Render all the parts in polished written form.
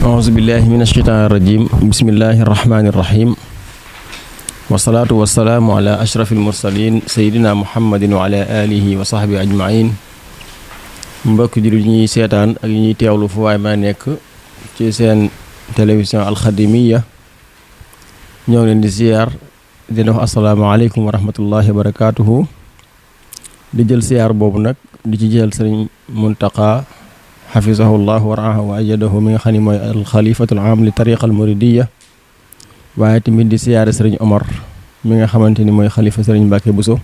auzu billahi min asheytaani rajim bismillahi rahmaani rahim wasalaatu wasalaamu ala ashrafil mursalin sayidina muhammadin wa ala alihi wa sahbi ajmain mbokk jullit ñuy seetaan ak ñuy teewlu fu waay ma nekk ci seen télévision alxadimiya ñoo leen di ziyaar dina wax asalaamaaleykum wa rahmatullahi wa barakaatuhu di jël ziyaar boobu nag di ci jël sëriñ Muntaqa xafisahullah wa raahu wa ajadahu mi nga xam ne mooy alxalifatul aam li tariqa al muridiya waaye tamit di siyaare sëriñ Omar mi nga xamante ni mooy xalifa sëriñ Mbàkke Buso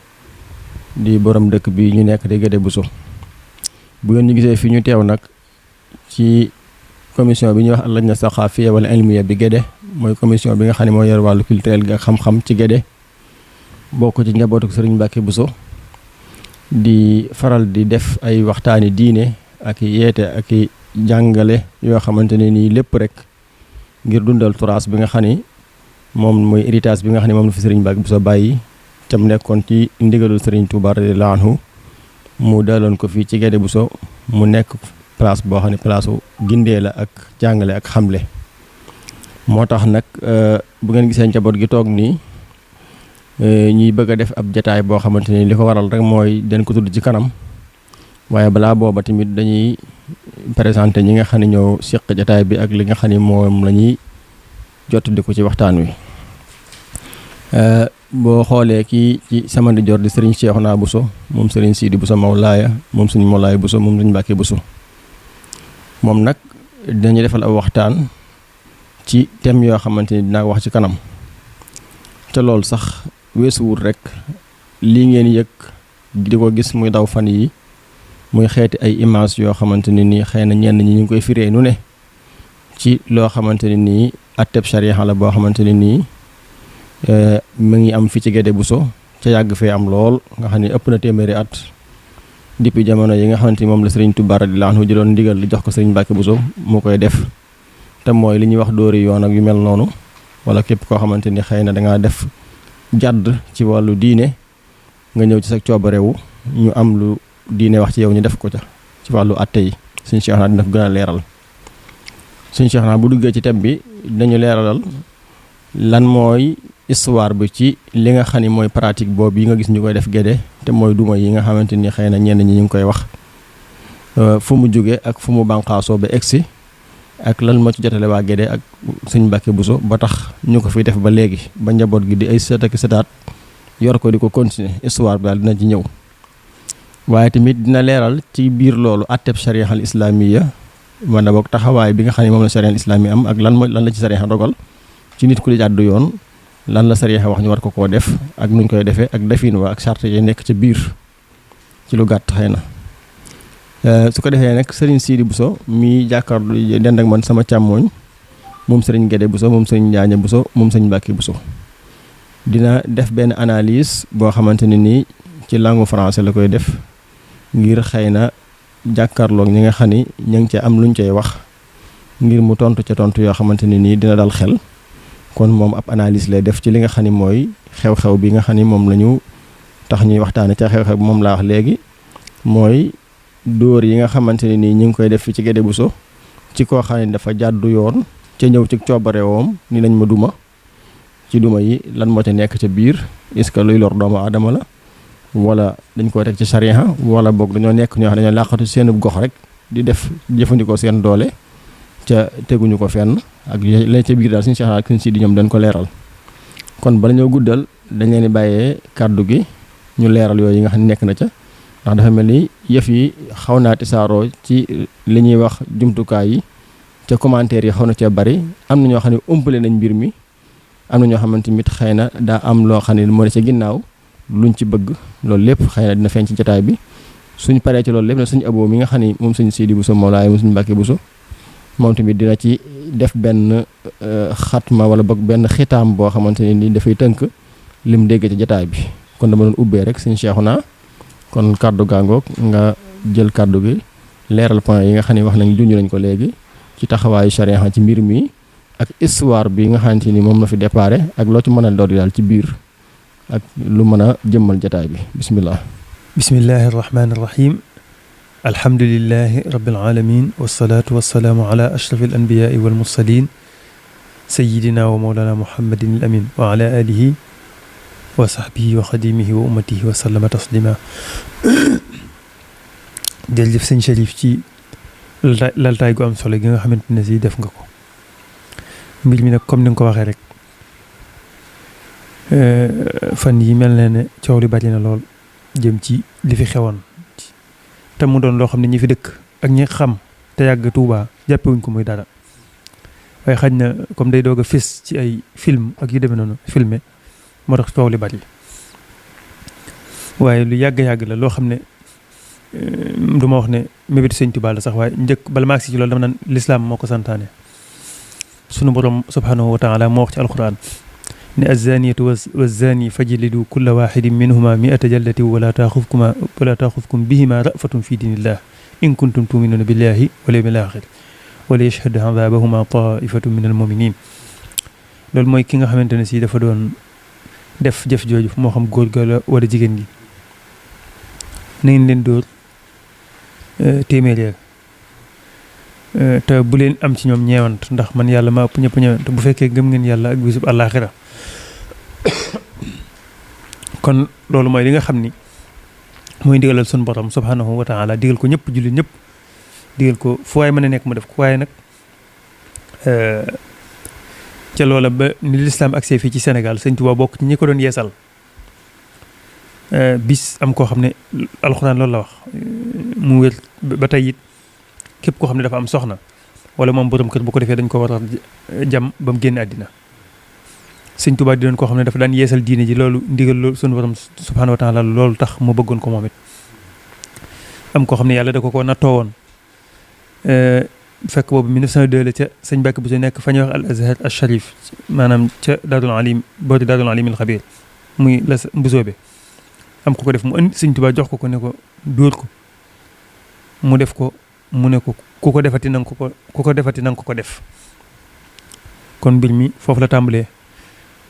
di borom dëkk bi ñu nekk di Gédé Buso bu ngeen ñu gisee fi ñu teew nag ci commission bi ñuy wax lajna saqaafiya wala ilmiya bi Gédé mooy commission bi nga xam ne mooy yor wàllu culturel gi ak xam-xam ci Gédé bokk ci njabootu sëriñ Mbàkke Buso di faral di def ay waxtaani diine ak yeete ak jàngale yoo xamante ne nii lépp rek ngir dundal turaas bi nga xam ni moom mooy héritage bi nga xam ne moom la fi sëriñ Mbàkke Buso bàyyi tam nekkoon ci ndigalul sëriñ Tuubaa radiyallaahu anhu mu daloon ko fii ci Gédé Buso mu nekk place boo xam ne place u gindee la ak jàngale ak xamle moo tax nag bu ngeen gisee njaboot gi toog nii ñuy bëgg a def ab jataay boo xamante ni li ko waral rek mooy den ko tudd ci kanam waaye balaa booba tamit dañuy présenté ñi nga xam ne ñoo seq jataay bi ak li nga xam ne moom la ñuy jottali ko ci waxtaan wi boo xoolee kii ci sama ndijoor di sëriñ Cheikhouna Buso moom sëriñ Sidi Buso Mawlaaya moom sëriñ Mawlaaya Buso moom sëriñ Mbàkke Buso moom nag dinañu defal aw waxtaan ci thème yoo xamante ni dinaa wax ci kanam te loolu sax weesuwul rek lii ngeen yëg di ko gis muy daw fan yi muy xeeti ay image yoo xamante ne nii xëy na ñenn ñi ñu ngi koy firee nu ne ci loo xamante ne nii atteb shariha la boo xamante ne nii mu ngi am fi ci Gédé Buso ca yàgg fee am lool nga xam ne ëpp na téeméeri at depuis jamono yi nga xamante ni moom la sëriñ Tuubaa radiyallaahu anhu jëloon ndigal li jox ko sëriñ Mbàkke Buso mu koy def te mooy li ñuy wax dóori yoon ak yu mel noonu wala képp koo xamante ni xëy na dangaa def jàdd ci wàllu diine nga ñëw ci sa coobarewu ñu am lu diine wax ci yow ñu def ko ca ci wàllu atte yi suñu Cheikh naa dina ko gën a leeral suñu Cheikh naa bu duggee ci thème bi dinañu leeralal lan mooy histoire bi ci li nga xam ni mooy pratique boobu yi nga gis ñu koy def Gédé te mooy duma yi nga xamante ni xëy na ñenn ñi ñu ngi koy wax fu mu jóge ak fu mu bànqaasoo ba egsi ak lan moo ci jotale waa Gédé ak sëñ Mbàkke Buso ba tax ñu ko fiy def ba léegi ba njaboot gi di ay sët ak sëtaat yor ko di ko continuer histoire bi daal dina ci ñëw waaye tamit dina leeral ci biir loolu atteb shariha al islamiya man na boog taxawaay bi nga xam ne moom la shariha al islamiya am ak lan la ci shariha dogal ci nit ku di jàddu yoon lan la shariha wax ñu war ko koo def ak nuñ koy defee ak defin wa ak charte yi nekk ci biir ci lu gàtt xëy na su ko defee nag sëriñ Sidi Buso mi jàkkaarlu dend ak man sama càmmooñ moom sëriñ Gédé Buso moom sëriñ Njaaña Buso moom sëriñ Mbàkke Buso dina def benn analyse boo xamante ne nii ci langue français la koy def ngir xëy na jàkkaarloog ñi nga xam ni ña ngi ca am luñ cay wax ngir mu tontu ca tontu yoo xamante ne nii dina dal xel kon moom ab analyse lay def ci li nga xam ni mooy xew-xew bi nga xam ni moom la ñu tax ñuy waxtaane ca xew-xew bi moom laa wax léegi mooy dóor yi nga xamante ne nii ñu ngi koy def fi ci Gédé Buso ci koo xam ne dafa jàddu yoon ca ñëw ci coobarewoom ni nañ ma duma ci duma yi lan moo ca nekk ca biir est-ce que luy lor doomu aadama la wala dañ koy teg ci shariha wala boog dañoo nekk ñoo xam ne dañoo làqatu seen gox rek di def jëfandikoo seen doole ca teguñu ko fenn ak lañ ca biir daal suñu Cheikh ak suñu Sidi ñoom dañ ko leeral kon bala ñoo guddal dañ leen di bàyyee kàddu gi ñu leeral yooyu yi nga xam ne nekk na ca ndax dafa mel ni yëf yi xaw naa tisaaroo ci li ñuy wax jumtukaay yi ca commentaire yi xaw na cee bari am na ñoo xam ne umpale nañ mbir mi am na ñoo xamante tamit xëy na daa am loo xam ne moo ne ca ginnaaw luñ ci bëgg loolu lépp xëy na dina feeñ ci jotaay bi suñ paree ci loolu lépp nag suñu aboo mi nga xam ne moom suñu Sidi Buso Mawlaaya moom suñu Mbàkke Buso moom tamit dina ci def benn xatma wala boog benn xitaam boo xamante ne ni dafay tënk lim dégg ci jotaay bi kon dama doon ubbee rek suñu Cheikhouna kon kàddu gaangoog nga jël kàddu gi leeral point yi nga xam ne wax nañ junj nañ ko léegi ci taxawaayu shariha ci mbir mi ak histoire bi nga xamante ni moom la fi déparé ak loo ci mën a doon daal ci biir ak lu mën a jëmmal jataay bi bisimilah. bismillahi irrahmani irrahim alhamdulillahi rabbil alamin wasalaatu wasalaamu ala ashrafi al anbiyaai wal mursalin sayidina wa mawlana muhammadin al amin wa ala alihi wa sahbihi wa xadimihi wa ummatihi wa sallama taslima jërëjëf sëñ Cherif ci laltaay gu am solo gi nga xamante ne si def nga ko mbir mi nag comme ni nga ko waxee rek fan yi mel na ne coow li bari na lool jëm ci li fi xewoon te mu doon loo xam ne ñi fi dëkk ak ñi xam te yàgg Tuuba jàppewuñ ko muy dara waaye xaj na comme day doog a fés ci ay film ak yu demee noonu filmé moo tax coow li bari waaye lu yàgg-yàgg la loo xam ne du ma wax ne mébétu sëñ Tuuba la sax waaye njëkk bala ma agsi ci loolu dama naan lislaam moo ko santaane sunu borom subhanahu wa taala moo wax ci alquran ne azaniyatu wazani fajlidu kulla waxidin minhuma miata jaldati wala taaxufkum bihima rafatun fi dinillah in kuntum tuminuna billahi wal yawmil axir wala yashhad adabahuma taifatu min almuminin loolu mooy ki nga xamante ne si dafa doon def jëf jooju moo xam góor ga la wala jigéen gi na ngeen leen dóor téeméer te bu leen am ci ñoom ñeewant ndax man yàlla ma ëpp ñëpp ñeewant bu fekkee gëm ngeen yàlla ak bisub àllaaxira kon loolu mooy li nga xam ni mooy ndigalal sun borom subhanahu wa taala digal ko ñëpp jullit ñëpp digal ko fu waay mën a nekk mu def ko waaye nag ca loola ba ni lislaam agsee fii ci Sénégal sëñ Tuubaa bokk ci ñi ko doon yeesal bis am koo xam ne alxuraan loolu la wax mu wér ba tey it képp koo xam ne dafa am soxna wala moom borom kër bu ko defee dañ ko war a jam ba mu génn àddina sëñ Tuubaa di doon koo xam ne dafa daan yeesal diine ji loolu ndigal loolu sunu borom subhaanahu wa taala loolu tax mu bëggoon ko moom it am koo xam ne yàlla da ko nattoo woon fekk boobu 1902 la ca sëñ Mbàkke bu nekk fa ñuy wax al azhar al sharif maanaam ca daarul alim boori daarul alim al xabir muy la mbusoobe am ko def mu indi sëñ Tuubaa jox ko ne ko dóor ko mu def ko mu ne ko ku ko defati nanga ko def kon mbir mi foofu la tàmbalee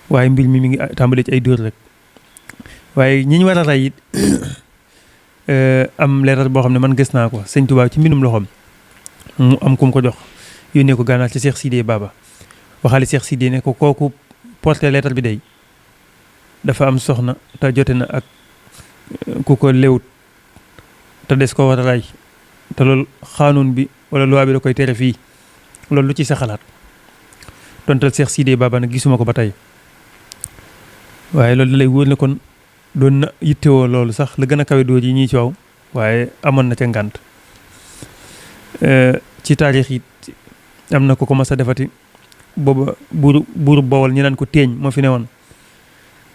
waaye mbir mi ngi tàmbalee ci ay dóor rek waaye ñi ñu war a rey it am leeral boo xam ne man gis naa ko sëñ Tuubaa ci mbindum loxoom mu am ku mu ko jox yónnee ko gànnaar ci Cheikh Sidé Baba waxaale Cheikh Sidé ne ko kooku porté lettre bi day dafa am soxna te jote na ak ku ko lewut te des ko war a rey te loolu xaanuun bi wala loi bi da koy tere fii loolu lu ci sa xalaat tontal Cheikh Sidé Baba nag gisuma ko ba tey waaye loolu da lay wóor ne kon doon na yittewoo loolu sax la gën a kawe dóor yi ñuy coow waaye amoon na ca ngànt ci taarix yi am na ko mas a defati booba buuru Bawol ñu naan ko teeñ moo fi ne woon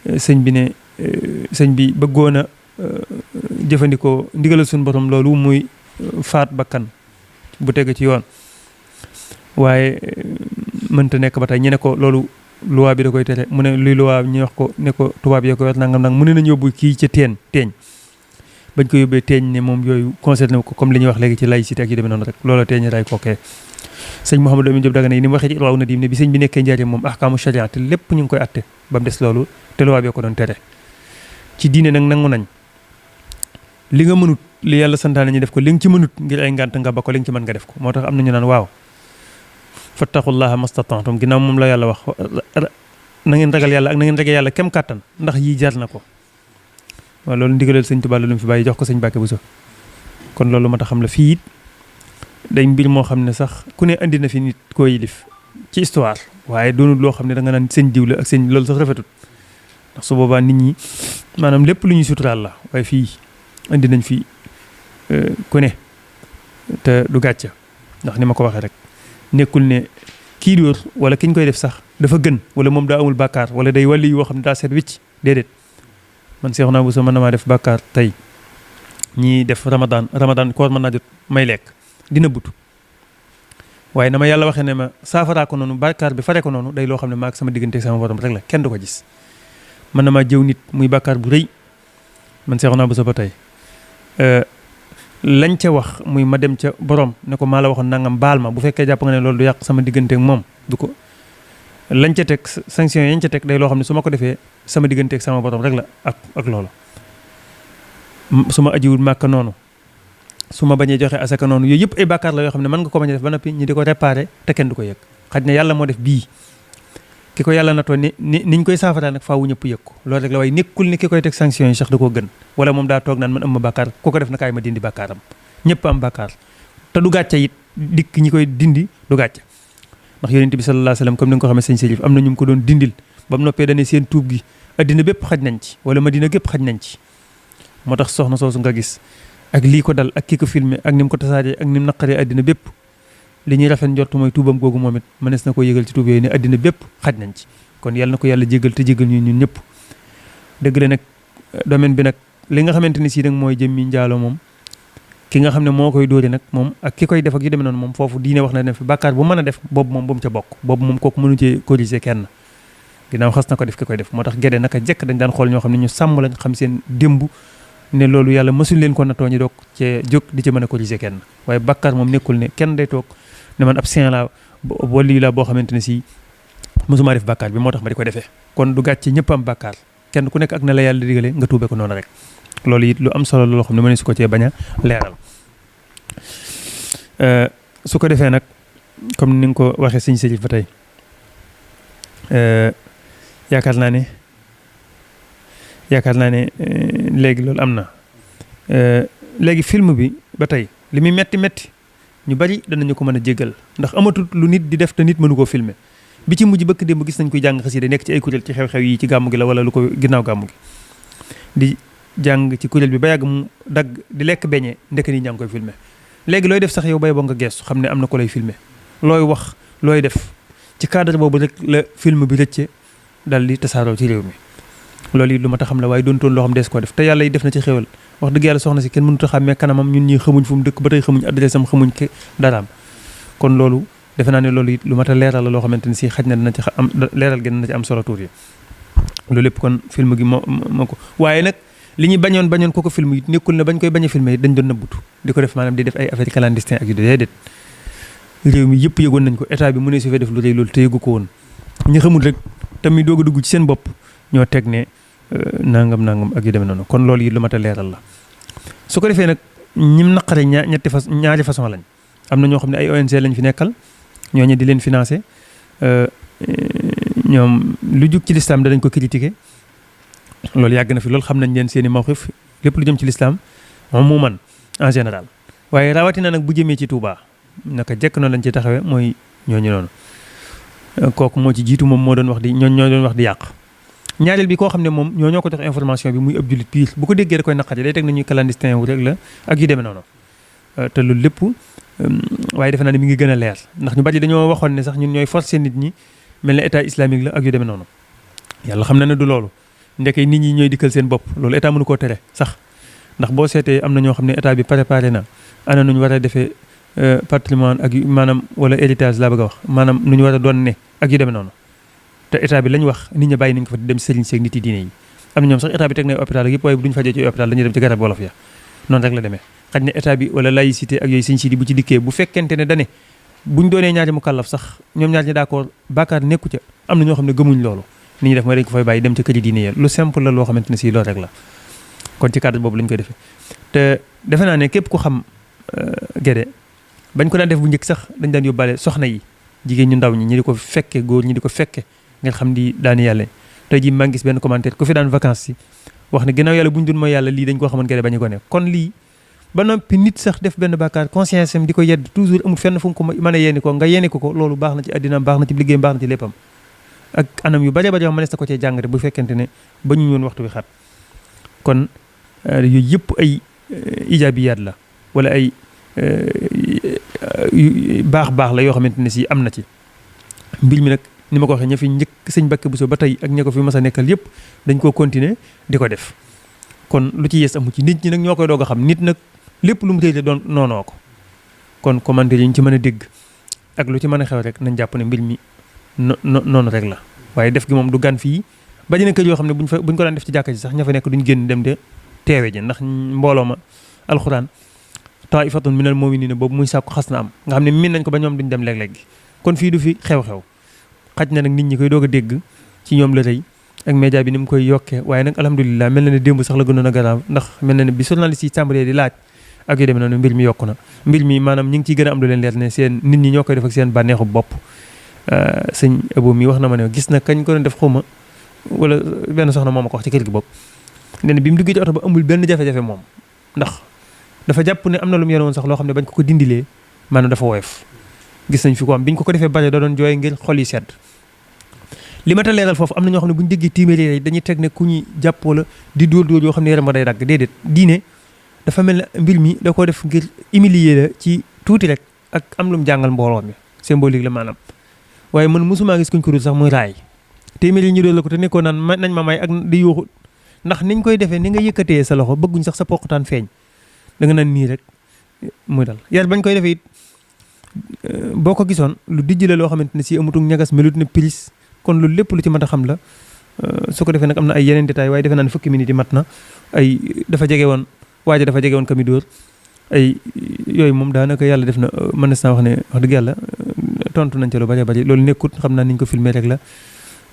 sëñ bi bëggoon a jëfandikoo ndigalal suñu borom loolu muy faat bakkan bu teg ci yoon waaye mënta nekk ba tey ñu ne ko loolu loi bi da koy tere mu ne luy loi ñu wax ko ne ko tubaab yi ko yor nangam nag mu ne nañ yóbbu kii ca teeñ bañ ko yóbbee teeñ ne moom yooyu concerné ko comme li ñuy wax léegi ci laïcité ak yi demee noonu rek loola teeñ ray kookee sëñ Mouhamadou Amine Diop Dagana yi ni mu waxee ci Irwaa Nadim ne bi sëñ bi nekkee njaareem moom ahkaamu sharia te lépp ñu ngi koy atte ba mu des loolu te loi bi ko doon tere ci diine nag nangu nañ li nga mënut li yàlla santaane ñu def ko li nga ci mënut ngir ay ngànt nga ba ko li nga ci mën nga def ko moo tax am nañu naan waaw fattaqullaha mastata'tum ginnaaw moom la yàlla wax na ngeen ragal yàlla ak na ngeen ragal yàlla kem kàttan ndax yii jar na ko waaw loolu ndigalal sëñ Tuubaa lu mu fi bàyyi jox ko sëñ Mbàkke Buso kon loolu ma tax xam la fii it day mbir moo xam ne sax ku ne andi na fi nit koo yilif ci histoire waaye doonul loo xam ne da nga naan sëñ diw la ak sëñ loolu sax rafetut ndax su boobaa nit ñi maanaam lépp lu ñuy suturaal la waaye fii andi nañ fi ku ne te du gàcce ndax ni ma ko waxee rek nekkul ne kii dóor wala ki ñu koy def sax dafa gën wala moom daa amul bàkkaar wala day wàlli yoo xam ne daa seet wicc déedéet man Seexuna Buso mën na maa def bàkkaar tey ñii def ramadan koor mën naa jot may lekk dina butu waaye na ma yàlla waxee ne ma saafaraa ko noonu bàkkaar bi fare ko noonu day loo xam ne maag sama diggante sama borom rek la kenn du ko gis mën na maa jëw nit muy bàkkaar bu rëy man Seexuna Buso ba tey lañ ca wax muy ma dem ca borom ne ko maa la waxoon nangam baal ma bu fekkee jàpp nga ne loolu du yàq sama diggante ak moom du ko lañ ca teg sanction yañ ca teg day loo xam ne su ma ko defee sama diggante ak sama borom rek la ak loolu su ma ajiwul màkk noonu su ma bañee joxe asaka noonu yooyu yëpp ay bàkkaar la yoo xam ne mën nga ko bañ a def ba noppi ñi di ko réparé te kenn du ko yëg xaj na yàlla moo def bii ki ko yàlla natoo niñ koy saafara nag faawu ñëpp yëg ko loolu rek la waaye nekkul ni ki koy teg sanction yi sax da koo gën wala moom daa toog naan man am ma bàkkaar ku ko def na kaay ma dindi bàkkaaram ñëpp am bàkkaar te du gàcce it dikk ñi koy dindi du gàcce ndax yonent bi sallallahu alayhi wasallam comme ni nga ko xamee sëñ Sérif am na ñu ko doon dindil ba mu noppee dane seen tuub gi addina bépp xaj nañ ci wala madina gépp xaj nañ ci moo tax soxna soosu nga gis ak lii ko dal ak kii ko filmé ak ni mu ko tasaaree ak ni mu naqaree addina bépp li ñuy rafet njort mooy tuubam googu moom it mënees na ko yëgal ci tuub yooyu ne addina bépp xaj nañ ci kon yàlla na ko yàlla jégal te jégal ñun ñëpp dëgg la nag domaine bi nag li nga xamante ni si nag mooy jëmmi njaalo moom ki nga xam ne moo koy dóori nag moom ak ki koy def ak yu demee noonu moom foofu diine wax na ne fi bàkkaar bu mën a def boobu moom bu mu ca bokk boobu moom kooku mënu cee corriger kenn ginnaaw xas na ko def ki koy def moo tax gede naka jekk dañ daan xool ñoo xam ne ñu sàmm lañ xam seen démb ne loolu yàlla mësul leen ko natoo ñu doog cee jóg di ci mën a corriger kenn waaye bàkkaar moom nekkul ne kenn day toog ne man ab saint la wali la boo xamante ne si mësuma def bàkkaar bi moo tax ma di ko defee kon du gàcce ñëpp am bàkkaar kenn ku nekk ak na la yàlla digale nga tuube ko noonu rek loolu it lu am solo loo xam ne mënees su ko cee bañ a leeral su ko defee nag comme ni nga ko waxee sëñ Sérif ba tey yaakaar naa ne léegi loolu am na léegi film bi ba tey li muy metti ñu bari danañu ko mën a jéggal ndax amatul lu nit di def te nit mënu koo filmer bi ci mujj bëkk démb gis nañ koy jàng xasida nekk ci ay kuréel ci xew-xew yi ci gàmmu gi la wala lu ko ginnaaw gàmmu gi di jàng ci kuréel bi ba yàgg mu dagg di lekk beñe ndekk nii ñaa ngi koy filmer léegi looy def sax yow bay boo nga geestu xam ne am na ko lay filmer looy wax looy def ci cadre boobu rek la film bi rëcce dal di tasaaroo ci réew mi loolu it lu ma ta xam la waaye doon toon loo xam dees koo def te yàlla yi def na ci xéwal wax dëgg yàlla soxna si kenn mënut a xàmmee kanamam ñun ñi xamuñ fu mu dëkk ba tey xamuñ adresse am xamuñ daraam kon loolu defe naa ne loolu it lu mat a leeral la loo xamante ni si xaj na dina ci am leeral gi dina ci am solo tuuti loolu lépp kon film gi moo ko waaye nag li ñu bañoon ko film it nekkul ne bañ koy bañ a filmé dañ doon nëbbutu di ko def maanaam di def ay affaire clandestin ak yu déedéet réew mi yëpp yëgoon nañ ko état bi mu ne su fee def lu rëy loolu te yëgu ko woon ñu xamul rek tamit doog a dugg ci seen bopp ñoo teg ne nangam ak yu demee noonu kon loolu it lu mat a leeral la su ko defee nag ñim naqare ñaari façon lañ am na ñoo xam ne ay ONG lañ fi nekkal ñooñu di leen financé ñoom lu jug ci lislaam danañ ko critiquer loolu yàgg na fi loolu xam nañ leen seen i mawqif lépp lu jëm ci lislaam umuman en général waaye rawatina nag bu jëmee ci Touba naka jekk noonu lañ ci taxawee mooy ñooñu noonu kooku moo ci jiitu moom moo doon wax di ñoo doon wax di yàq ñaareel bi koo xam ne moom ñoo ko jox information bi muy ab jullit piir bu ko déggee da koy naqari day teg nañuy clandestin wu rek la ak yu demee noonu te loolu lépp waaye defe naa ne mi ngi gën a leer ndax ñu bari dañoo waxoon ne sax ñun ñooy forcer nit ñi mel ne état islamique la ak yu demee noonu yàlla xam na ne du loolu ndeke nit ñi ñooy dikkal seen bopp loolu état mënu koo tere sax ndax boo seetee am na ñoo xam ne état bi préparé na ana nu ñu war a defee patrimoine ak maanaam wala héritage laa bëgg a wax maanaam nu ñu war a doon ne ak yu demee noonu te état bi lañ wax nit ñi bàyyi nañ ko fa dem sëriñ seeg nit yi diine yi am na ñoom sax état bi teg na hôpital ak yëpp waaye bu duñ fajee ci hôpital dañuy dem ci garab wolof ya noonu rek la demee xaj na état bi wala laïcité ak yooyu sëñ si di bu ci dikkee bu fekkente ne dane buñ doonee ñaari mu kàllaf sax ñoom ñaar ñi d'accord bàkkaar nekku ca am na ñoo xam ne gëmuñ loolu nit ñi def mooy dañ ko fay bàyyi dem ca këri diine ya lu simple la loo xamante ne si loolu rek la kon ci cadre boobu lañ koy defee te defe naa ne képp ku xam Guédé bañ ko daan def bu njëkk sax dañ daan yóbbaale soxna yi jigéen ñu ndaw ñi di ko fekke góor ñi di ko fekke ngeen xam di daani yàlla tey jii maa ngi gis benn commentaire ku fi daan vacances si wax ne ginnaaw yàlla bu ñu dun mooy yàlla lii dañ koo xaman Guédé bañu ko ne kon lii ba noppi nit sax def benn bàkkaar conscience am di ko yedd toujours amul fenn fu nga ko mën a yéene ko nga yéene ko loolu baax na ci àddinaam baax na ci liggéeyam baax na ci léppam ak anam yu bare bare yoo mënees na ko cee jàngate bu fekkente ne ba ñu ñoon waxtu bi xat kon yooyu yëpp ay ijaabiyaat la wala ay baax la yoo xamante ne si am na ci mbir mi nag ni ma ko waxee ña fi njëkk sëñ Mbàkke Buso ba tey ak ña ko fi mas a nekkal yëpp dañ koo continuer di ko def kon lu ci yees amu ci nit ñi nag ñoo koy doog a xam nit nag lépp lu mu téye doon noonoo ko kon commentaire yi ñu ci mën a dégg ak lu ci mën a xew rek nañ jàpp ne mbir mi noonu rek la waaye def gi moom du gan fii bari na kër yoo xam ne buñ ko daan def ci jàkka ji sax ña fa nekk duñ génn dem de teewe ji ndax mbooloo ma alxuraan taifatun minal mu'minina boobu muy sàkku xas na am nga xam ne min nañ ko ba ñoom duñ dem léeg-léeg gi kon fii du fi xew-xew xaj na nag nit ñi koy doog a dégg ci ñoom la rëy ak média bi ni mu koy yokkee waaye nag alhamdulilah mel na ne démb sax la gënoon a garaaw ndax mel na ne bi journaliste yi tàmbalee di laaj ak yu demee noonu mbir mi yokku na mbir mi maanaam ñi ngi ciy gën a am lu leen leer ne seen nit ñi ñoo koy def ak seen bànneexu bopp sëñ Abo mi wax na ma ne gis na kañ ko doon def xuma wala benn soxna moom a ko wax ci kër gi bopp nee na bi mu duggee ci oto ba amul benn jafe-jafe moom ndax dafa jàpp ne am na lu mu yore woon sax loo xam ne bañ ko dindilee maanaam dafa woyof gis nañ fi ko am biñ ko defee baje da doon jooy ngir xol yi sedd li ma ta leeral foofu am na ñoo xam ne bu ñu déggee téeméeri dañuy teg ne ku ñuy jàpp wala di dóor yoo xam ne yaram ba day dagg déedéet diine dafa mel ne mbir mi da koo def ngir humilier la ci tuuti rek ak am lu mu jàngal mbooloo mi symbolique la maanaam waaye man mosumaa gis kuñ ko dul sax muy raay téeméeri ñu doon la ko te nekkoon naan nañ ma may ak di yuuxu ndax niñ koy defee ni nga yëkkatee sa loxo bëgguñ sax sa poqutaan feeñ da nga naan nii rek muy dal yar bañ koy defee it boo ko gisoon lu dijj la loo xamante ne si amutul ñagas melut na prise kon loolu lépp lu ci mat a xam la su ko defee nag am na ay yeneen détails waaye defe naa ne fukki minutes yi mat na ay dafa jege woon waaja dafa jege woon kami dóor ay yooyu moom daanaka yàlla def na mën na wax ne wax dëgg yàlla tontu nañ ca lu bari bari loolu nekkut xam naa niñ ko filmé rek la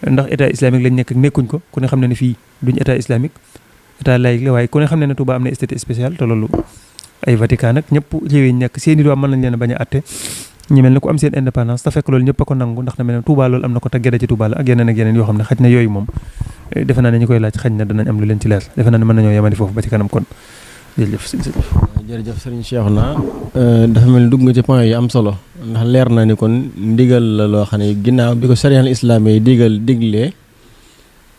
ndax état islamique lañ nekk ak nekkuñ ko ku ne xam ne ne fii duñ état islamique état laïque la waaye ku ne xam ne ne Touba am na statut spécial te loolu ay Vatican nag ñëpp réew yi nekk seen i doom mën nañ leen a bañ a atte ñi mel ne ku am seen indépendance te fekk loolu ñëpp a ko nangu ndax na mel ne Touba loolu am na ko te gedda ci Touba la ak yeneen yoo xam ne xaj na yooyu moom defe naa ne ñu koy laaj xaj na danañ am lu leen ci leer defe naa ne mën nañoo yemani foofu ba ci kanam kon jërëjëf sëriñ Cheikhouna dafa mel ni dugg nga ci point yi am solo ndax leer na ni kon ndigal la loo xam ne ginnaaw bi ko sariya islaam yi diglee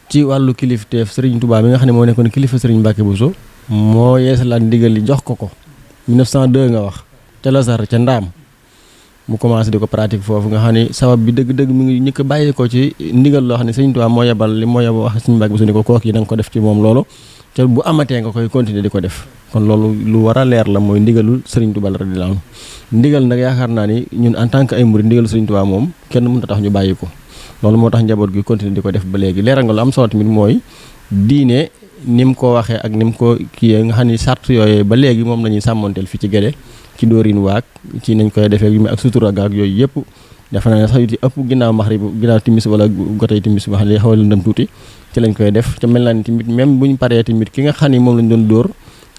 ci wàllu kilifteef sëriñ Touba bi nga xam ne moo nekkoon kilifa sëriñ Mbacke Bousso moo yeesalaat ndigal li jox ko 1902 nga wax ca Lasar ca Ndaam mu commencé di ko pratique foofu nga xam ne sabab bi dëgg-dëgg mu ngi ñëkk bàyyi ko ci ndigal loo xam ne sëriñ Touba moo yebal wax sëriñ Mbacke Bousso ni ko kooku yi da nga ko def ci moom loolu te bu amatee nga koy continuer di ko def kon loolu lu war a leer la mooy ndigalul Serigne Touba radiyallahu anhu ndigal nag yaakaar naa ni ñun en tant que ay murid ndigal Serigne Touba moom kenn mënut a tax ñu bàyyi ko loolu moo tax njaboot gi continuer di ko def ba léegi leeral nga lu am solo tamit mooy diine ni mu ko waxee ak ni mu ko kii nga xam ni sart yooyu ba léegi moom la ñuy sàmmoonteel fii ci Guédé ci dóorin waag ci nañ koy defee yu ak sutura gaag yooyu yëpp dafa naa ne sax yu ci ëpp ginnaaw maxrib ginnaaw timis wala gotey timis ba xam ne xaw a lëndëm tuuti ci lañ koy def te mel naa ni tamit même buñ paree tamit ki nga xam ni moom lañ doon dóor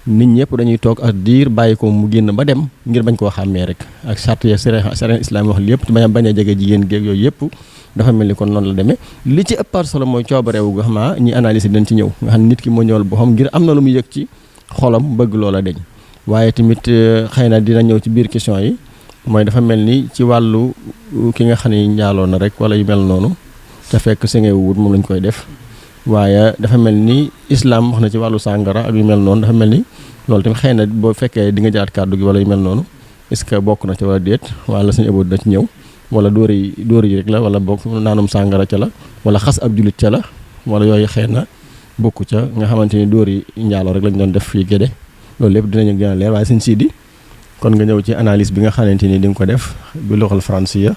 nit ñëpp dañuy toog ak diir bàyyi ko mu génn ba dem ngir bañ koo xàmmee rek ak charte ya sariya islam wax lépp bañ a jege jigéen géeg yooyu yëpp dafa mel ni kon noonu la demee li ci ëppaat solo mooy coobareewu nga xam ñi analyse dañ ci ñëw nga xam nit ki moo ñëwal boo xam ngir am na lu mu yëg ci xolam bëgg loola deñ waaye tamit xëy na dina ñëw ci biir question yi mooy dafa mel ni ci wàllu ki nga xam ne njaaloo na rek wala yu mel noonu te fekk sengewu wut moom lañ koy def waaye dafa mel ni islam wax na ci wàllu sàngara ak yu mel noonu dafa mel ni loolu tamit xëy na boo fekkee di nga jëlaat kàddu gi wala yu mel noonu est-ce que bokk na ci wala déet wala suñu ëboo dina ci ñëw wala dóor yi rek la wala bokk naanum sàngara ca la wala xas ab julit ca la wala yooyu xëy na bokku ca nga xamante ni dóor yi njaaloo rek lañ doon def fii Guédé loolu lépp dinañu gën a leer waaye suñ siidi kon nga ñëw ci analyse bi nga xamante ni di nga ko def bi loxal français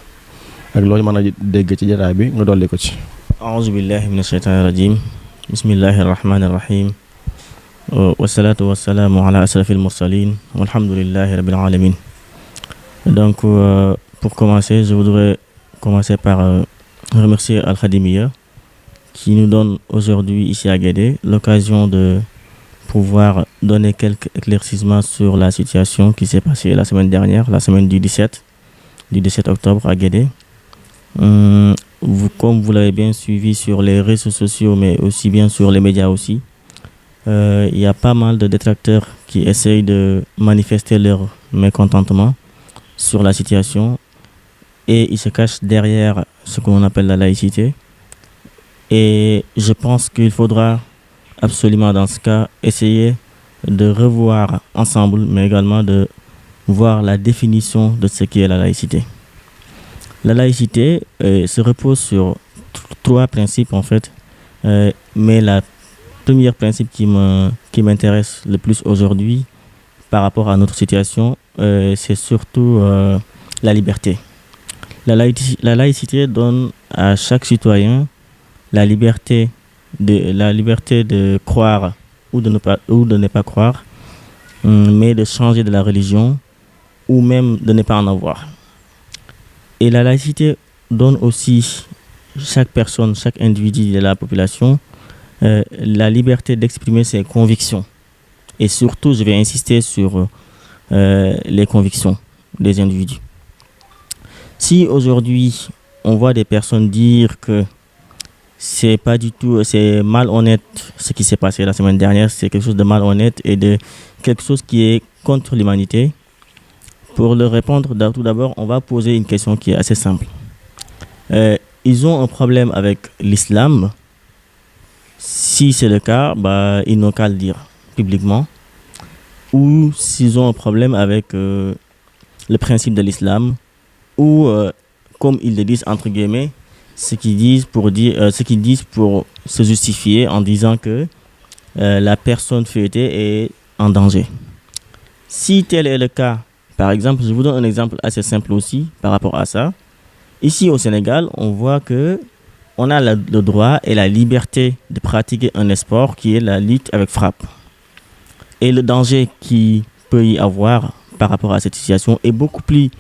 ak loolu mën a dégg ci jotaay bi nga dolli ko ci. أعوذ بالله من الشيطان الرجيم بسم الله الرحمن الرحيم والصلاة والسلام على أشرف المرسلين والحمد لله رب العالمين. Donc pour commencer, je voudrais commencer par remercier Al-Khadimiyya qui nous donne aujourd'hui ici à Guédé l'occasion de pouvoir donner quelques éclaircissements sur la situation qui s'est passée la semaine dernière, la semaine du 17 octobre à Guédé. Comme vous l'avez bien suivi sur les réseaux sociaux, mais aussi bien sur les médias aussi, il y a pas mal de détracteurs qui essayent de manifester leur mécontentement sur la situation et ils se cachent derrière ce qu'on appelle la laïcité. Et je pense qu'il faudra absolument dans ce cas essayer de revoir ensemble, mais également de voir la définition de ce qu'est la laïcité. La laïcité se repose sur trois principes en fait, mais le premier principe qui m'intéresse le plus aujourd'hui par rapport à notre situation, c'est surtout la liberté. La laïcité donne à chaque citoyen la liberté de croire ou de ne pas croire, mais de changer de la religion ou même de ne pas en avoir. Et la laïcité donne aussi chaque personne, chaque individu de la population la liberté d'exprimer ses convictions. Et surtout, je vais insister sur les convictions des individus. Si aujourd'hui on voit des personnes dire que c'est pas du tout, c'est malhonnête ce qui s'est passé la semaine dernière, c'est quelque chose de malhonnête et de quelque chose qui est contre l'humanité, pour leur répondre, tout d'abord, on va poser une question qui est assez simple. Ils ont un problème avec l'islam. Si c'est le cas, ils n'ont qu'à le dire publiquement. Ou s'ils ont un problème avec le principe de l'islam, ou comme ils le disent entre guillemets, ce qu'ils disent pour se justifier en disant que la personne feuilletée est en danger. Si tel est le cas, par exemple, je vous donne un exemple assez simple aussi par rapport à ça. Ici au Sénégal, on voit que on a le droit et la liberté de pratiquer un sport qui est la lutte avec frappe. Et le danger qui peut y avoir par rapport à cette situation est beaucoup plus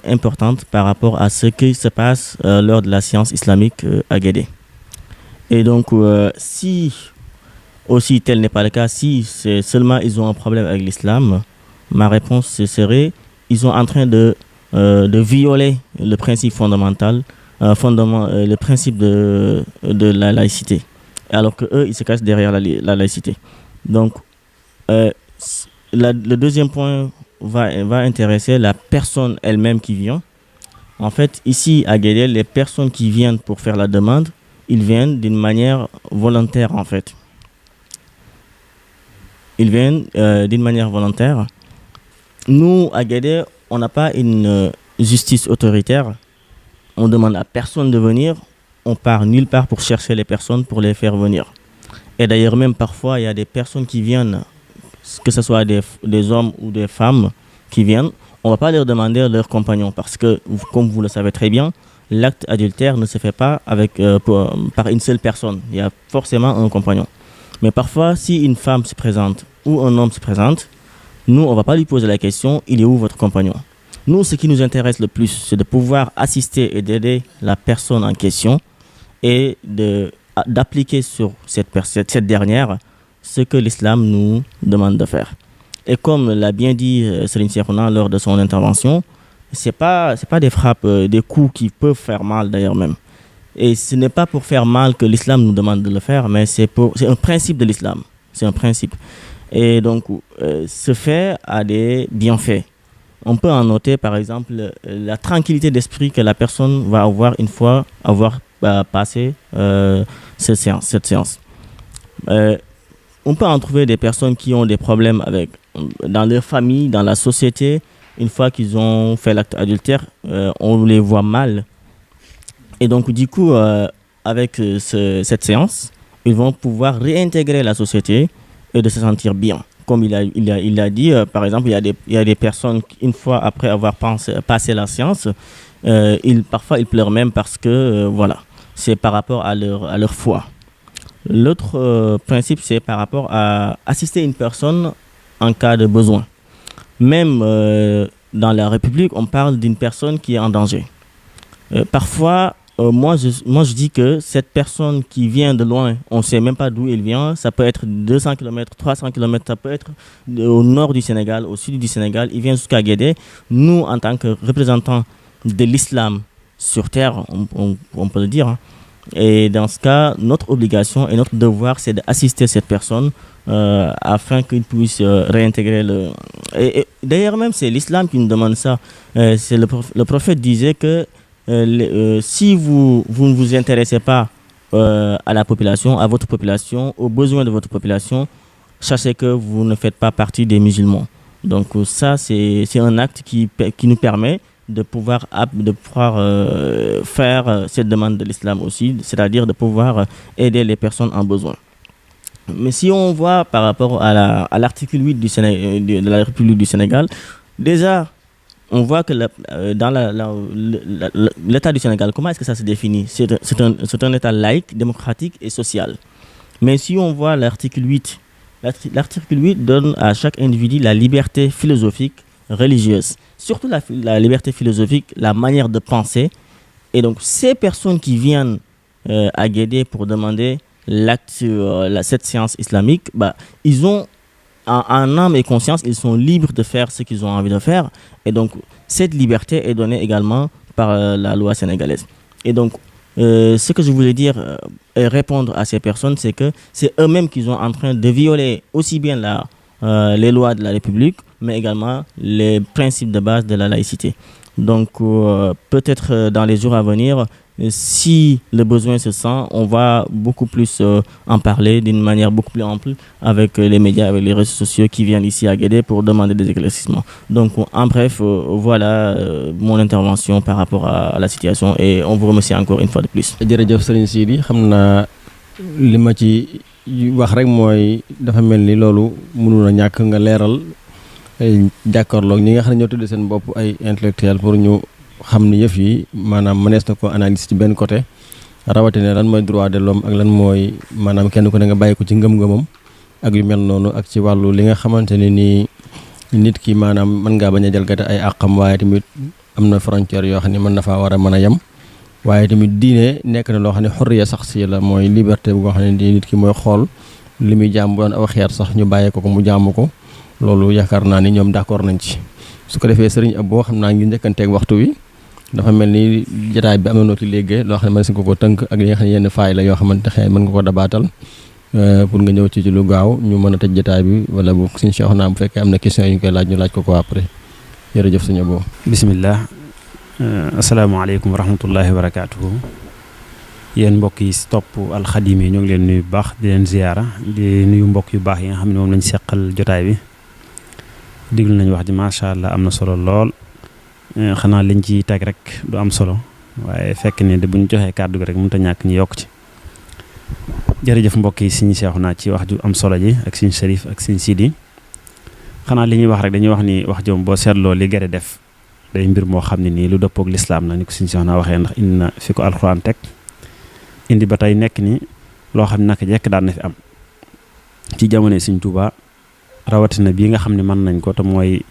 importante par rapport à ce qui se passe lors de la séance islamique à Guédé. Et donc, si aussi tel n'est pas le cas, si c'est seulement ils ont un problème avec l'islam, ma réponse serait ils sont en train de violer le principe fondamental, le principe de la laïcité, alors que eux ils se cachent derrière la laïcité. Donc, le deuxième point va intéresser la personne elle-même qui vient. En fait, ici à Guédé, les personnes qui viennent pour faire la demande, ils viennent d'une manière volontaire en fait. Ils viennent d'une manière volontaire. Nous, à Guédé, on n'a pas une justice autoritaire. On demande à personne de venir. On part nulle part pour chercher les personnes, pour les faire venir. Et d'ailleurs, même parfois, il y a des personnes qui viennent, que ce soit des hommes ou des femmes qui viennent. On ne va pas leur demander leurs compagnons parce que, comme vous le savez très bien, l'acte adultère ne se fait pas par une seule personne. Il y a forcément un compagnon. Mais parfois, si une femme se présente ou un homme se présente, nous, on ne va pas lui poser la question, il est où votre compagnon? Nous, ce qui nous intéresse le plus, c'est de pouvoir assister et d'aider la personne en question et d'appliquer sur cette dernière ce que l'islam nous demande de faire. Et comme l'a bien dit Serigne Cheikhouna lors de son intervention, c'est pas des frappes, des coups qui peuvent faire mal d'ailleurs même. Et ce n'est pas pour faire mal que l'islam nous demande de le faire, mais c'est un principe de l'islam. C'est un principe. Et donc, ce fait a des bienfaits. On peut en noter, par exemple, la tranquillité d'esprit que la personne va avoir une fois avoir passé cette séance. On peut en trouver des personnes qui ont des problèmes dans leur famille, dans la société. Une fois qu'ils ont fait l'acte adultère, on les voit mal. Et donc, du coup, avec cette séance, ils vont pouvoir réintégrer la société et de se sentir bien. Comme il a dit, par exemple, il y a des personnes, une fois après avoir passé la séance, parfois ils pleurent même parce que, voilà, c'est par rapport à leur foi. L'autre principe, c'est par rapport à assister une personne en cas de besoin. Même dans la République, on parle d'une personne qui est en danger. Parfois, moi je dis que cette personne qui vient de loin, on ne sait même pas d'où il vient, ça peut être 200 km, 300 km, ça peut être au nord du Sénégal, au sud du Sénégal, il vient jusqu'à Guédé. Nous, en tant que représentants de l'islam sur terre, on peut le dire, hein. Et dans ce cas, notre obligation et notre devoir, c'est d'assister cette personne afin qu'il puisse réintégrer Et d'ailleurs même, c'est l'islam qui nous demande ça. Le prophète disait que si vous ne vous intéressez pas à la population, à votre population, aux besoins de votre population, sachez que vous ne faites pas partie des musulmans. Donc ça, c'est un acte qui nous permet de pouvoir faire cette demande de l'islam aussi, c'est-à-dire de pouvoir aider les personnes en besoin. Mais si on voit par rapport à l'article 8 de la République du Sénégal, déjà, on voit que dans l'État du Sénégal, comment est-ce que ça se définit? C'est un État laïque, démocratique et social. Mais si on voit l'article 8, l'article 8 donne à chaque individu la liberté philosophique, religieuse. Surtout la liberté philosophique, la manière de penser. Et donc, ces personnes qui viennent à Guédé pour demander l'acte sur cette séance islamique, ils ont en âme et conscience, ils sont libres de faire ce qu'ils ont envie de faire. Et donc, cette liberté est donnée également par la loi sénégalaise. Et donc, ce que je voulais dire et répondre à ces personnes, c'est que c'est eux-mêmes qui sont en train de violer aussi bien les lois de la République, mais également les principes de base de la laïcité. Donc, peut-être dans les jours à venir, si le besoin se sent, on va beaucoup plus en parler d'une manière beaucoup plus ample avec les médias, avec les réseaux sociaux qui viennent ici à Guédé pour demander des éclaircissements. Donc, en bref, voilà mon intervention par rapport à la situation et on vous remercie encore une fois de plus. jërëjëf Serigne Sidi xam naa li ma ci wax rek mooy dafa mel ni loolu mënul a ñàkk nga leeral jàkkaarloog ñi nga xam ne ñoo tuddee seen bopp ay intellectuel pour ñu xam ni yëf yi maanaam mënees na ko analyse ci benn côté rawatina lan mooy droit de l'homme ak lan mooy maanaam kenn ku ne nga bàyyi ko ci ngëm-ngëmam ak yu mel noonu ak ci wàllu li nga xamante ne nii nit ki maanaam mën ngaa bañ a jalgate ay àqam waaye tamit am na frontière yoo xam ne mën na faa war a mën a yem waaye tamit diine nekk na loo xam ne xurriya saxsiya la mooy liberté bu nga xam ne nit ki mooy xool li muy jaam bu doon aw xeer sax ñu bàyyee ko mu jaamu ko loolu yaakaar naa ni ñoom d'accord nañ ci su ko defee sëriñ Abo xam naa ngi njëkkanteeg waxtu wi dafa mel ni jotaay bi am na noo ci léegi loo xam ne mën si ko tënk ak li nga xam ne yenn faay la yoo xamante xëy mën nga ko dabaatal pour nga ñëw ci lu gaaw ñu mën a tëj jotaay bi wala bu suñu Cheikh naa bu fekkee am na question yu ñu koy laaj ñu laaj ko après jërëjëf sëriñ Abo. bismillah asalaamaaleykum wa rahmatullahi wa barakaatuhu yéen mbokk yi topp alxadim yi ñoo ngi leen nuyu bu baax di leen ziyaara di nuyu mbokk yu baax yi nga xam ne moom lañ seqal jotaay bi diglu nañ wax ji macha allah am na solo lool xanaa liñ ci teg rek du am solo waaye fekk ne de bu ñu joxee kàddu gi rek mënut a ñàkk ñu yokk ci jërëjëf mbokk yi suñu seexu naa ci wax ju am solo ji ak suñu Sharif ak suñu Sidi xanaa li ñuy wax rek dañuy wax ni wax jom boo seetloo li gën a def day mbir moo xam ne nii lu dëppoog lislaam la ni ko suñu seexu naa waxee ndax indi na fi ko alxuraan teg indi ba tey nekk ni loo xam ne naka jekk daan na fi am ci jamono Sëriñ Tuubaa rawatina bii nga xam ne mën nañ ko te mooy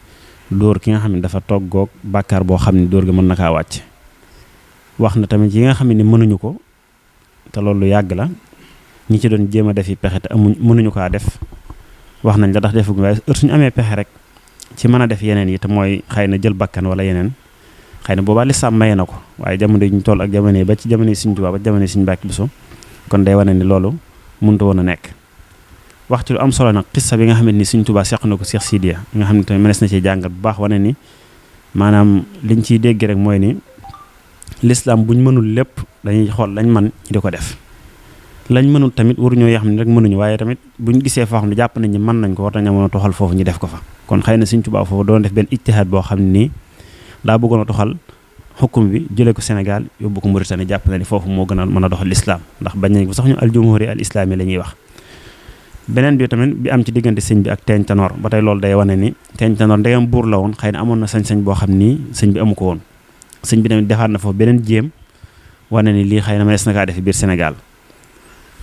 dóor ki nga xam ne dafa toggoog bàkkaar boo xam ne dóor gi mën na kaa wàcc wax na tamit yi nga xam ne mënuñu ko te loolu yàgg la ñi ci doon jéem a defi pexe te mënuñu kaa def wax nañ la tax defuñu waaye suñu amee pexe rek ci mën a def yeneen yi te mooy xëy na jël bakkan wala yeneen xëy na boobaa lislaam maye na ko waaye jamono yi ñu toll ak jamono yi ba ci jamono yi Sëriñ Tuubaa ba ci jamono yi Sëriñ Mbàkke Buso kon day wane ni loolu mënut woon a nekk wax ci lu am solo nag xissa bi nga xamante ni Sëriñ Tuubaa seq na ko Cheikh Sidiya nga xam ne tamit mënees na ci jàngat bu baax wane ni maanaam liñ ciy dégg rek mooy ni lislaam buñ mënul lépp dañuy xool lañ man ñu di ko def lañ mënul tamit waruñoo yoo xam ne rek mënuñu waaye tamit buñ gisee foo xam ne jàpp nañ ni mën nañ ko war nañu mën a toxal foofu ñu def ko fa kon xëy na Sëriñ Tuubaa foofu doon def benn ijtihaad boo xam ne nii daa bëggoon a toxal xukum bi jëlee ko Sénégal yóbbu ko Mauritanie jàpp na ni foofu moo gën a mën a doxal lislaam ndax bañ nañ ko sax ñu al jumhuri al islami la ñuy wax beneen bi tamit bi am ci diggante sëñ bi ak Teeñ Tanoor ba tey loolu day wane ni Teeñ Tanoor ndegam buur la woon xëy na amoon na sañ-sañ boo xam ni sëñ bi amu ko woon sëñ bi tamit defaat na foofu beneen jéem wane ni lii xëy na mënees na kaa def biir Sénégal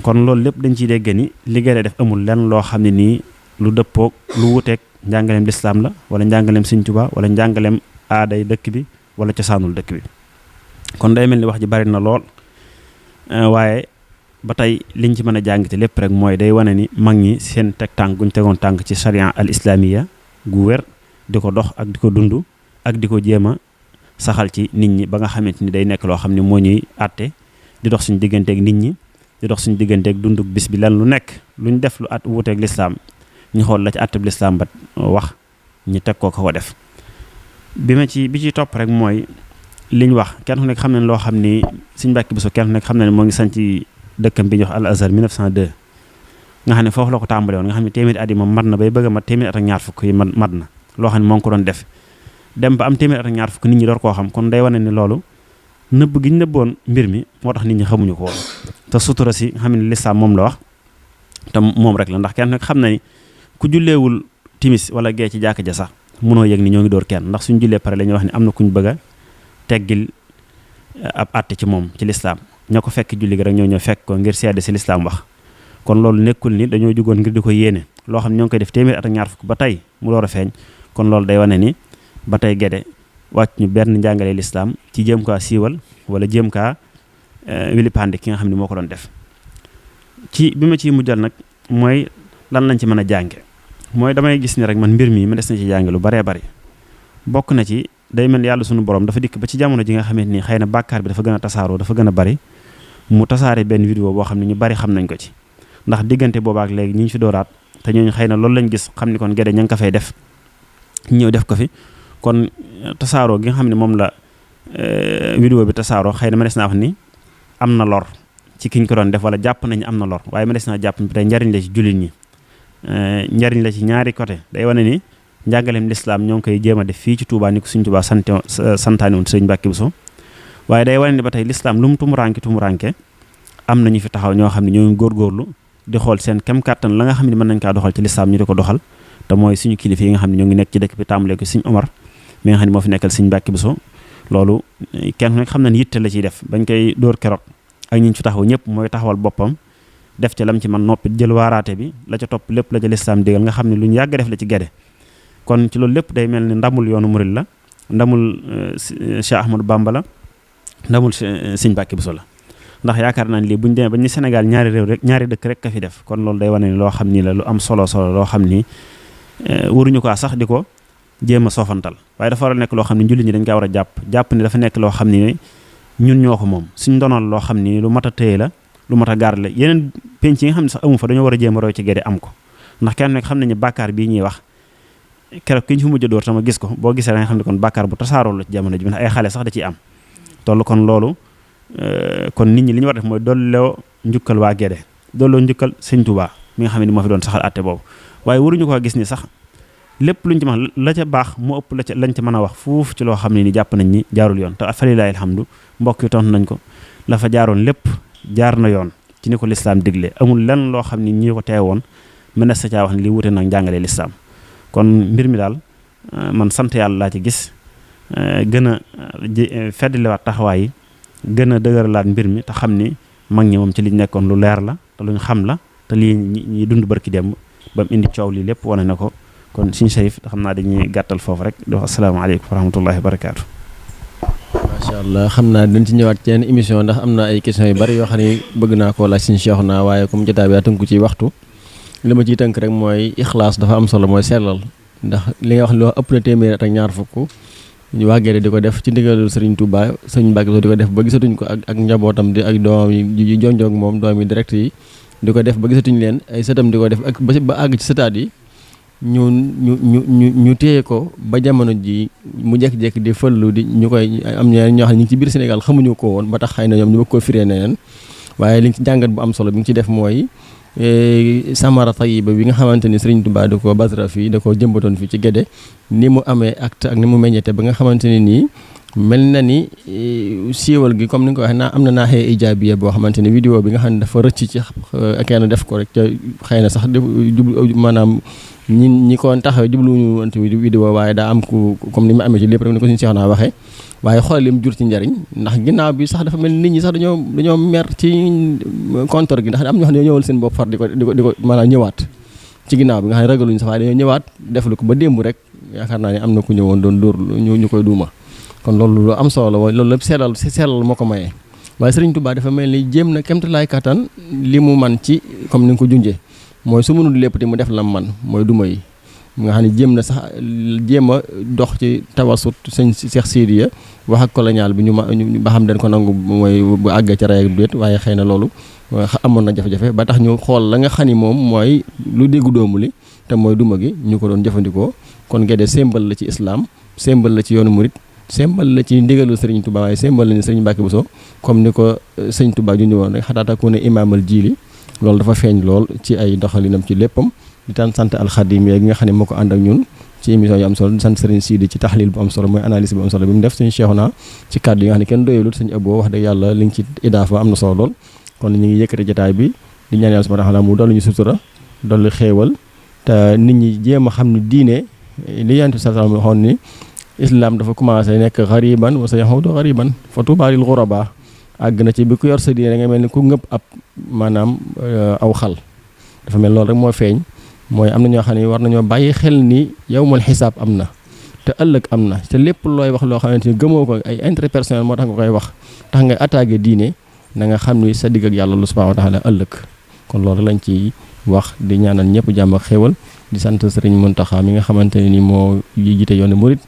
kon loolu lépp dañ ciy dégg ni li ngay def amul lenn loo xam ne nii lu dëppoog lu wuteeg njàngaleem lislaam la wala njàngaleem Sëriñ Tuubaa wala njàngaleem aaday dëkk bi wala cosaanul dëkk bi kon day mel ni wax ji bari na lool waaye ba tey liñ ci mën a jàngite lépp rek mooy day wane ni mag ñi seen teg tànk guñ tegoon tànk ci charia al islamiya gu wér di ko dox ak di ko dund ak di ko jéem a saxal ci nit ñi ba nga xamante ni day nekk loo xam ne moo ñuy àtte di dox suñu digganteeg nit ñi di dox suñu digganteeg dunduk bis bi lan lu nekk luñ def lu at wuuteeg lislaam ñu xool la ci àtte bi lislaam ba wax ñu teg ko def bi ci topp rek mooy liñ wax kenn ku nekk xam ne loo xam ni Sëriñ Mbàkke Buso kenn ku nekk xam ne moo ngi sanc dëkkam bi ñu wax Al Azhar 1902 nga xam ne foofu la ko tàmbale woon nga xam ne téeméeri at yi moom mat na bay bëgg a mat téeméeri at ak ñaar fukk yi mat na loo xam ne moo ngi ko doon def dem ba am téeméeri at ak ñaar fukk nit ñi door koo xam kon day wane ni loolu nëbb gi ñu nëbboon mbir mi moo tax nit ñi xamuñu ko woon te sutura si nga xam ne lislaam moom la wax te moom rek la ndax kenn nag xam na ni ku julleewul timis wala gee ci jàkka ja sax mënoo yëg ni ñoo ngi door kenn ndax suñu jullee pare la ñuy wax ni am na kuñ bëgg a teggil ab àtte ci moom ci lislaam ña ko fekk julli gi rek ñoo fekk ko ngir seede si lislaam wax kon loolu nekkul ni dañoo jugoon ngir di ko yéene loo xam ne ñoo ngi koy def téeméer at ak ñaar fukk ba tey mu door a feeñ kon loolu day wane ni ba tey gede wàcc ñu benn njàngale lislaam ci jéem kaa siiwal wala jéem kaa wili pande ki nga xam ne moo ko doon def ci bi ma ciy mujjal nag mooy lan lañ ci mën a jànge mooy damay gis ni rek man mbir mi ma des na ci jàng lu baree bari bokk na ci day mel yàlla sunu borom dafa dikk ba ci jamono ji nga xamante ni xëy na bàkkaar bi dafa gën a tasaaroo dafa gën a bari mu tasaare benn vidéo boo xam ne ñu bari xam nañ ko ci ndax diggante boobaak léegi ñu ngi fi dooraat te ñooñu xëy na loolu lañ gis xam ni kon Guédé ña ngi ko fay def ñëw def ko fi kon tasaaroo gi nga xam ne moom la vidéo bi tasaaroo xëy na ma des naa wax ni am na lor ci kiñ ko doon def wala jàpp nañ am na lor waaye ma des naa jàpp ni tey njariñ la ci jullit ñi njariñ la ci ñaari côté day wane ni njàngaleem lislaam ñoo ngi koy jéem a def fii ci Touba ni ko Sëriñ Touba santaane woon Sëriñ Mbàkke Buso waaye day wane ni ba tey lislaam lu mu tumuranke am na ñu fi taxaw ñoo xam ne ñoo ngi góorgóorlu di xool seen kem kàttan la nga xam ne mën nañ kaa doxal ci lislaam ñu di ko doxal te mooy suñu kilifa yi nga xam ne ñoo ngi nekk ci dëkk bi tàmbalee ko Sëriñ Omar mi nga xam ne moo fi nekkal Sëriñ Mbàkke Buso loolu kenn ku nekk xam na ni yitte la ciy def bañ koy dóor keroog ak ñi fi taxaw ñëpp mooy taxawal boppam def ca lam ci man noppi jël waaraate bi la ca topp lépp la ca lislaam digal nga xam ne lu ñu yàgg def la ci Guédé kon ci loolu lépp day mel ni ndamul yoonu murid la ndamul Cheikh Ahmadou Bamba la ndamul Sëriñ Mbàkke Buso la ndax yaakaar naa ne lii buñu demee ba ñu Sénégal ñaari réew rek ñaari dëkk rek ka fi def kon loolu day wane ni loo xam ni la lu am solo loo xam ni waruñu ko sax di ko jéem a soofantal waaye dafa war a nekk loo xam ne jullit ñi dañ kaa war a jàpp ni dafa nekk loo xam ni ñun ñoo ko moom suñ donal loo xam ni lu mat a téye la lu mat a gaar la yeneen penc yi nga xam ne sax amu fa dañoo war a jéem a roy ci Guédé am ko ndax kenn nekk xam nañu bàkkaar bii ñuy wax keroog ki ñu fi mujj a dóor sama gis ko boo gisee da nga xam ne kon bàkkaar bu tasaaroo la ci jamono ji ndax ay xale sax da ciy am toll kon loolu kon nit ñi li ñu war def mooy dolloo njukkal waa Guédé dolloo njukkal Sëriñ Touba mi nga xam ne moo fi doon saxal àtte boobu waaye waruñu ko gis ni sax lépp luñ ci wax la ca baax moo ëpp la ca lañ ca mën a wax fuuf ci loo xam ne ni jàpp nañ ni jaarul yoon te falilaahi alhamdu mbokk yi tontu nañ ko la fa jaaroon lépp jaar na yoon ci ni ko lislaam digle amul lenn loo xam ni ñi ko teewoon mën na sa caa wax ni li wute nag njàngalee lislaam kon mbir mi daal man sant yàlla laa ci gis gën a feddliwaat taxawaay yi gën a dëgëralaat mbir mi te xam ni mag ñi moom ci liñ nekkoon lu leer la te luñ xam la te lii ñi dund barki dem ba mu indi coow lii lépp wane na ko kon Sëriñ Cherif xam naa dañuy gàttal foofu rek di wax asalaamaaleykum wa rahmatullahi wa barakaatu. macha allah xam naa dañ ci ñëwaat ci yenn émission ndax am na ay questions yu bari yoo xam ne bëgg naa koo laaj Sëriñ Cheikhouna waaye comme jotaay bi daa tënku ci waxtu li ma ciy tënk rek mooy ixlaas dafa am solo mooy sellal ndax li nga wax loo ëpp na téeméer ak ñaar fukk ñu waa Guédé di ko def ci ndigalul Sëriñ Touba Sëriñ Mbàkke Buso di ko def ba gisatuñ ko ak njabootam di ak doomam yi jonjoog moom doom yi direct yi di ko def ba gisatuñ leen ay sëtam di ko def ak ba àgg ci sëtaat yi ñu téye ko ba jamono ji mu jekk-jekk di fëllu di ñu koy am ñeneen ñoo xam ne ñu ngi ci biir Sénégal xamuñu ko woon ba tax xëy na ñoom ñu bëgg koo firee neneen waaye li ci jàngat bu am solo bi nga ci def mooy samara tayiba bi nga xamante ni Sëriñ Touba da ko basra fii da ko jëmbatoon fii ci Guédé ni mu amee acte ak ni mu meññete ba nga xamante ne nii mel na ni siiwal gi comme ni nga ko waxee am na naaxee ijaabiya boo xamante ni vidéo bi nga xam ne dafa rëcc ci kenn def ko rek te xëy na sax jublu maanaam ñi ko taxawee jubluwuñu woon vidéo waaye daa am ku comme ni mu amee ci lépp rek ni ko Sëriñ Cheikhouna waxee waaye xoolal li mu jur ci njariñ ndax ginnaaw bi sax dafa mel nit ñi sax dañoo mer ci compteur gi ndax am ñoo xam ne ñëwal seen bopp far di ko maanaam ñëwaat ci ginnaaw bi nga xam ne ragaluñu sax waaye dañoo ñëwaat def lu ko ba démb rek yaakaar naa ne am na ku ñëwoon doon dóor ñu koy duuma kon loolu lu am solo la loolu lépp sellal moo ko mayee waaye Sëriñ Touba dafa mel ni jéem na kéemtalaay kattan li mu man ci comme ni nga ko junjee mooy su mënul lépp te mu def la man mooy duma yi nga xam ne jéem na sax jéem a dox ci tawasut sëñ Cheikh Sidiya wax ak colonial bi ñu ba xam den ko nangu mooy bu àggee ca rey ak déet waaye xëy na loolu amoon na jafe-jafe ba tax ñu xool la nga xam ni moom mooy lu déggu doomu li te mooy duma gi ñu ko doon jëfandikoo kon Guédé symbole la ci islam symbole la ci yoonu murit symbole la ci ndigalu Sëriñ Touba waaye symbole la ni Sëriñ Mbàkke Buso comme ni ko Sëriñ Touba ju ñëwoon rek xataata ku ne imaamal jiili loolu dafa feeñ lool ci ay doxalinam ci léppam di tan sant alxadim yi nga xam ne moo ko ànd ak ñun ci émission yu am solo di sant Sëriñ Sidi ci taxlil bu am solo mooy analyse bu am solo bi mu def Sëriñ Cheikhouna ci kàddu yi nga xam ne kenn doyulut Sëriñ Abo wax dëgg yàlla li nga ci idaafa am na solo lool kon ñu ngi yëkkati jotaay bi di ñaan yàlla subhanahu wa ta'ala mu dolli ñu sutura dolli xéewal te nit ñi jéem a xam ne diine li Yonent bi sallallahu alayhi wa sallam waxoon ni islam dafa commencé nekk xariban wa sayaudu xariban fa tuubaa lil xurabaa àgg na ci bi ku yor sa diine da nga mel ni ku ngëpp ab maanaam aw xal dafa mel loolu rek moo feeñ mooy am na ñoo xam ne war nañoo bàyyi xel ni yawmul xisaab am na te ëllëg am na te lépp looy wax loo xamante ni gëmoo ko ay intérêt personnel moo tax nga koy wax tax nga attaqué diine na nga xam ni sa digg ak yàlla subhaanahu wa taala ëllëg kon loolu lañ ci wax di ñaanal ñëpp jàmm ak xéwal di sant sëriñ Muntaxa mi nga xamante ne ni moo jiite yoonu murit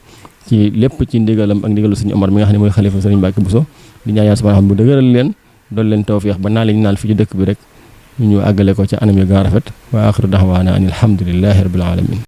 ci lépp ci ndigalam ak ndigalu sëriñ Omar mi nga xam ne mooy xalifa sëriñ Mbàkke Buso di ñaan yàlla subhaanahu bu dëgëral leen doon leen tawfiix ba naa lañu naal fii ci dëkk bi rek ñu àggale ko ci anam yu gaa rafet wa axiru daxwaana an alhamdulillahi rabbil alamin